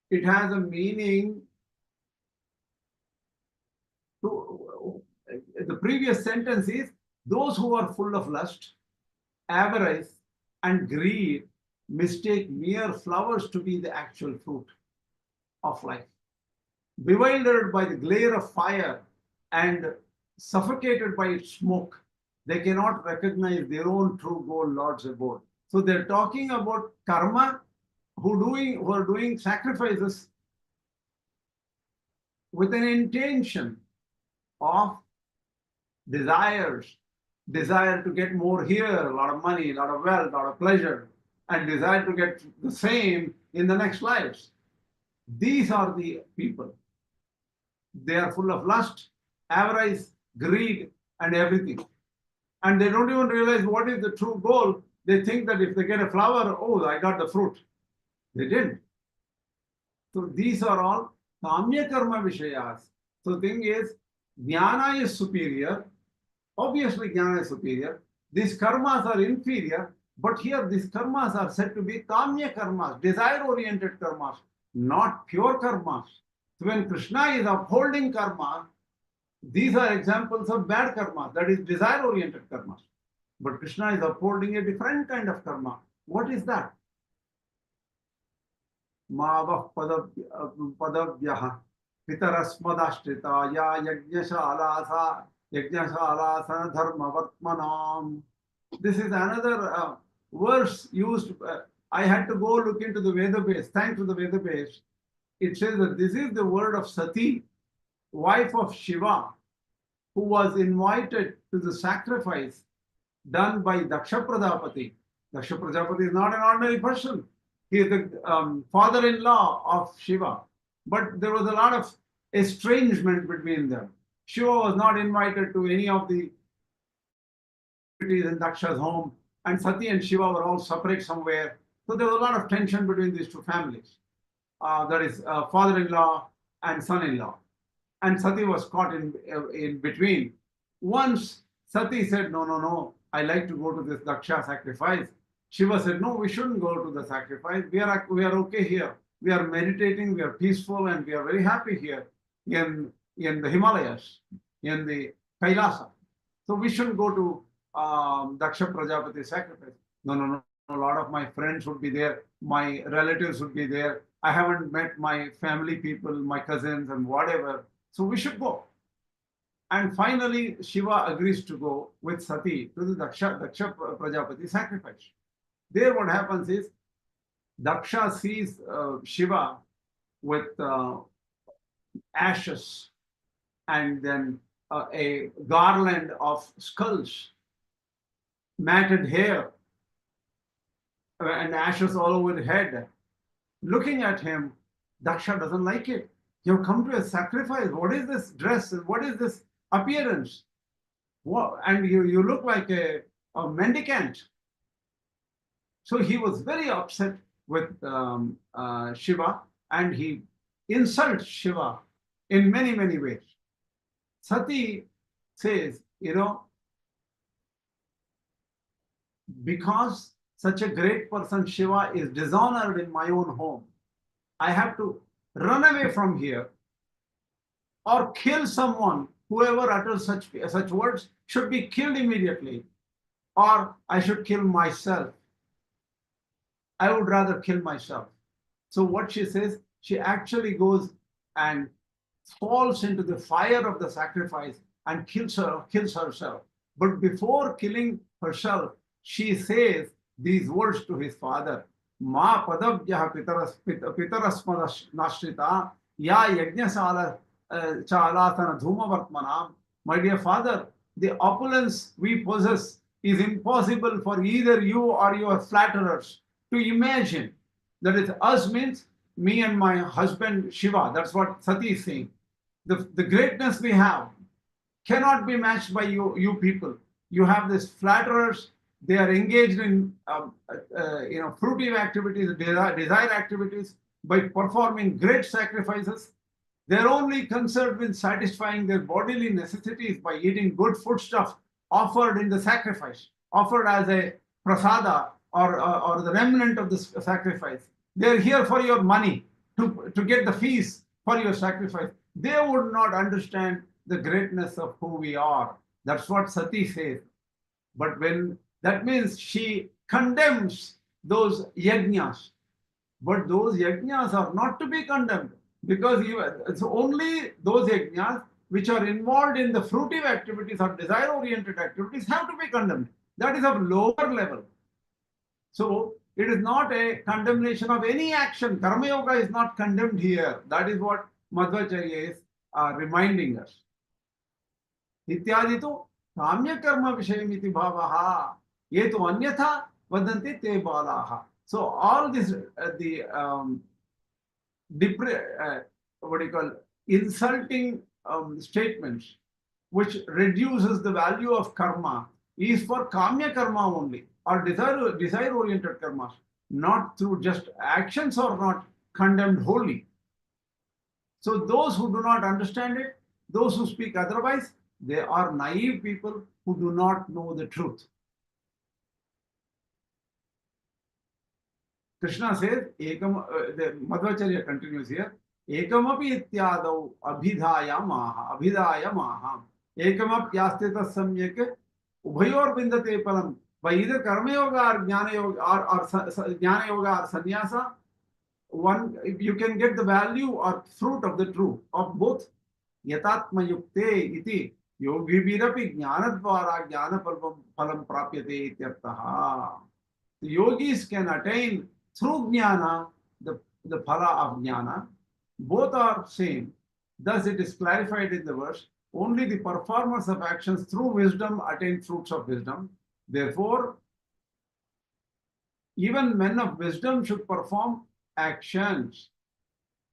it has a meaning. The previous sentence is, those who are full of lust, avarice, and greed mistake mere flowers to be the actual fruit of life. Bewildered by the glare of fire and suffocated by its smoke, they cannot recognize their own true goal, Lord's abode. So they're talking about karma, who are doing sacrifices with an intention of desire to get more here, a lot of money, a lot of wealth, a lot of pleasure, and desire to get the same in the next lives. These are the people. They are full of lust, avarice, greed, and everything. And they don't even realize what is the true goal. They think that if they get a flower, oh, I got the fruit. They didn't. So these are all Kamya Karma Vishayas. So the thing is, Jnana is superior. Obviously, Jnana is superior. These karmas are inferior. But here, these karmas are said to be Kamya Karmas, desire-oriented karmas, not pure karmas. So when Kṛṣṇa is upholding karma, these are examples of bad karma, that is desire-oriented karma. But Kṛṣṇa is upholding a different kind of karma. What is that? Māvah padavyaha pitarasmadashtrita ya yajñasa dharma vartmanam. This is another verse used. I had to go look into the Veda base. Thanks to the Veda base. It says that this is the word of Sati, wife of Shiva, who was invited to the sacrifice done by Daksha Prajapati. Daksha Prajapati is not an ordinary person. He is the father-in-law of Shiva. But there was a lot of estrangement between them. Shiva was not invited to any of the activities in Daksha's home, and Sati and Shiva were all separate somewhere. So there was a lot of tension between these two families. That is father-in-law and son-in-law. And Sati was caught in between. Once Sati said, no, I like to go to this Daksha sacrifice. Shiva said, no, we shouldn't go to the sacrifice. We are okay here. We are meditating, we are peaceful, and we are very happy here in the Himalayas, in the Kailasa. So we shouldn't go to Daksha Prajapati sacrifice. No. A lot of my friends would be there. My relatives would be there. I haven't met my family people, my cousins and whatever. So we should go. And finally, Shiva agrees to go with Sati to the Daksha Prajapati sacrifice. There what happens is, Daksha sees Shiva with ashes and then a garland of skulls, matted hair, and ashes all over his head. Looking at him, Daksha doesn't like it. You've come to a sacrifice. What is this dress? What is this appearance? What? And you look like a mendicant. So he was very upset with Shiva, and he insults Shiva in many, many ways. Sati says, because such a great person, Shiva, is dishonored in my own home, I have to run away from here or kill someone. Whoever utters such words should be killed immediately, or I should kill myself. I would rather kill myself. So what she says, she actually goes and falls into the fire of the sacrifice and kills herself. But before killing herself, she says these words to his father: Ma padavyaha pitarasmadashtrita ya yajñas dhuma vartmanam. My dear father, the opulence we possess is impossible for either you or your flatterers to imagine. That is, us means me and my husband Shiva. That's what Sati is saying. The greatness we have cannot be matched by you people. You have these flatterers. They are engaged in fruitive activities, desire activities, by performing great sacrifices. They're only concerned with satisfying their bodily necessities by eating good foodstuff offered in the sacrifice, offered as a prasada or the remnant of the sacrifice. They're here for your money, to get the fees for your sacrifice. They would not understand the greatness of who we are. That's what Sati says. But when that means she condemns those yajñas. But those yajñas are not to be condemned, because it's only those yajñas which are involved in the fruitive activities or desire-oriented activities have to be condemned. That is of lower level. So it is not a condemnation of any action. Karma-yoga is not condemned here. That is what Madhvācārya is reminding us. Ityadi tu kamya karma vishayamiti bhavaha ye tu anyatha vadanti te balaha. So all this insulting statements which reduces the value of karma is for kamya karma only, or desire oriented karmas, not through just actions are not condemned wholly. So those who do not understand it, those who speak otherwise, they are naive people who do not know the truth. Kṛṣṇa says, the Madhvācārya continues here, ekamapi ityadau abhidhayamaha, ekamapyastita samyak ubhayor vindate palam. By either Karma-yoga or Jñāna-yoga or Jñāna-yoga or Saṃnyāsa, one, you can get the value or fruit of the truth of both. Yatatma yukte iti yogibirapi jnanadvara jnana phalam prapyate ityartaha. The yogis can attain through jnana the phala of jnana. Both are same. Thus it is clarified in the verse, only the performers of actions through wisdom attain fruits of wisdom. Therefore, even men of wisdom should perform actions.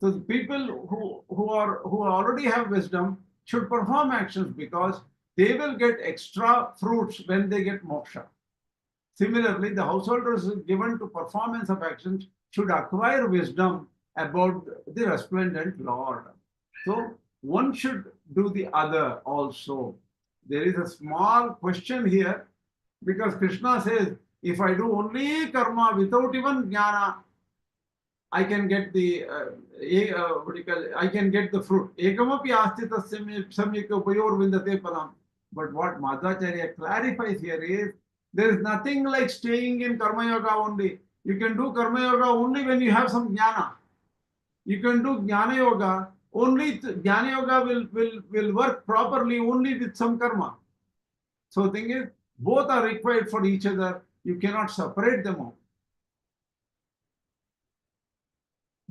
So the people who already have wisdom should perform actions, because they will get extra fruits when they get moksha. Similarly, the householders given to performance of actions should acquire wisdom about the resplendent Lord. So one should do the other also. There is a small question here, because Kṛṣṇa says, if I do only karma without even jnana, I can get the I can get the fruit. Ekamapi astita samyaka upayor vindate palam. But what Madhvācārya clarifies here is, there is nothing like staying in Karma-yoga only. You can do Karma-yoga only when you have some jnana. You can do Jñāna-yoga only. Jñāna-yoga will work properly only with some karma. So the thing is, both are required for each other. You cannot separate them out.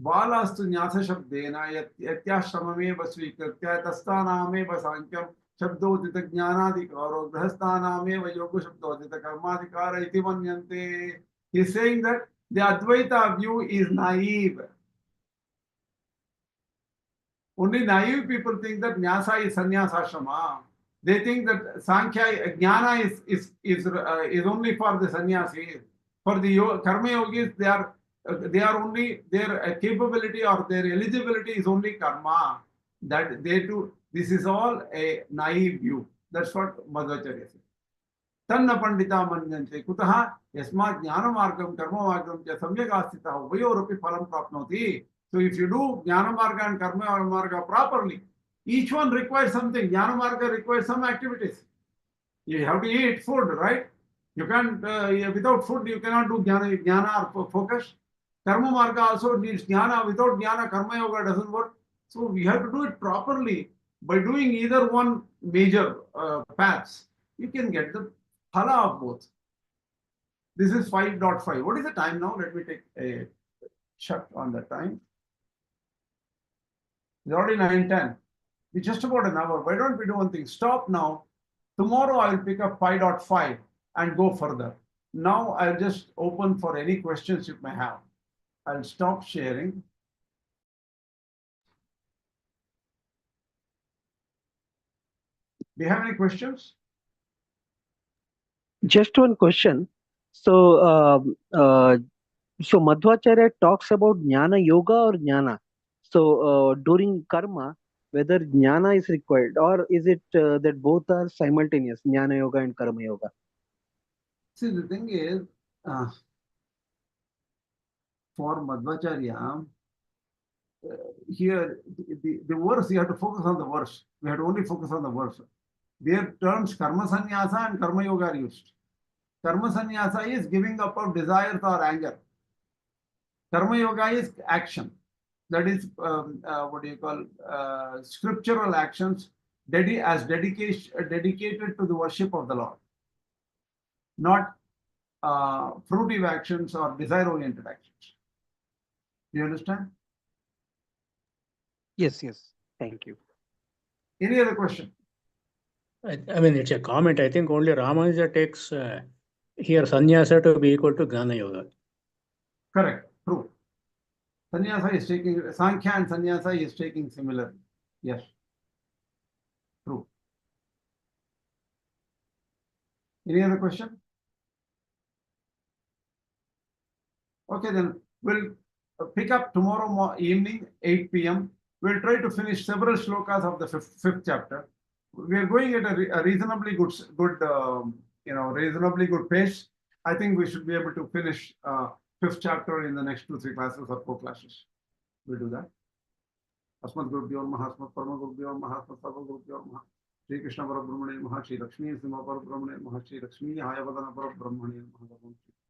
Balastu nyasa shabdena yatyashramameva svikritya tastanameva sankyam shabdodita jnanadikaro grahasthanameva yoga shabdodita karmadikara iti manyante. He is saying that the Advaita view is naive. Only naive people think that Nyasa is sannyasa ashrama. They think that Sankhya, Jnana is only for the sannyasis. For the Karma yogis, they are only, their capability or their eligibility is only karma. That they do. This is all a naive view. That's what Madhvācārya says. Tanna pandita manyante kutaha yasmat jnana margam karma margam cha samyak astita ubayoropi phalam prapnoti. So if you do Jnana Marga and Karma Marga properly, each one requires something. Jnana Marga requires some activities. You have to eat food, right? You can't, without food, you cannot do Jnana or focus. Karma Marga also needs Jnana. Without Jnana, Karma Yoga doesn't work. So we have to do it properly. By doing either one major paths, you can get the phala of both. This is 5.5. What is the time now? Let me take a check on the time. It's already 9:10. It's just about an hour. Why don't we do one thing? Stop now. Tomorrow I will pick up 5.5 and go further. Now I'll just open for any questions you may have. I'll stop sharing. Do you have any questions? Just one question. So Madhvācārya talks about Jnana yoga or Jnana. So during karma, whether jnana is required, or is it that both are simultaneous, jnana yoga and karma yoga? See, the thing is, for Madhvācārya, here the verse, you have to focus on the verse. We have to only focus on the verse. Their terms Karma-Saṃnyāsa and Karma-yoga are used. Karma-Saṃnyāsa is giving up of desires or anger. Karma-yoga is action. That is, what do you call, scriptural actions dedicated to the worship of the Lord. Not fruitive actions or desire-oriented actions. Do you understand? Yes, yes. Thank you. Any other question? I mean, it's a comment. I think only Ramanuja takes here Saṃnyāsa to be equal to Jnāna-yoga. Correct. True. Saṃnyāsa is taking, Saṅkhya and Saṃnyāsa is taking similar. Yes. True. Any other question? Okay, then we'll pick up tomorrow evening, 8 p.m. We'll try to finish several shlokas of the fifth chapter. We are going at a reasonably good, reasonably good pace. I think we should be able to finish fifth chapter in the next 2-3 classes or 4 classes. We'll do that. Asmat Gurubhyo Namaha, Asmat Parama Gurubhyo Namaha, Asmat Sarva Gurubhyo Namaha. Shri Kṛṣṇa Parabrahmane Namaha, Shri Lakshmi Simha Parabrahmane Namaha, Shri Lakshmi Hayavadana Parabrahmane Namaha.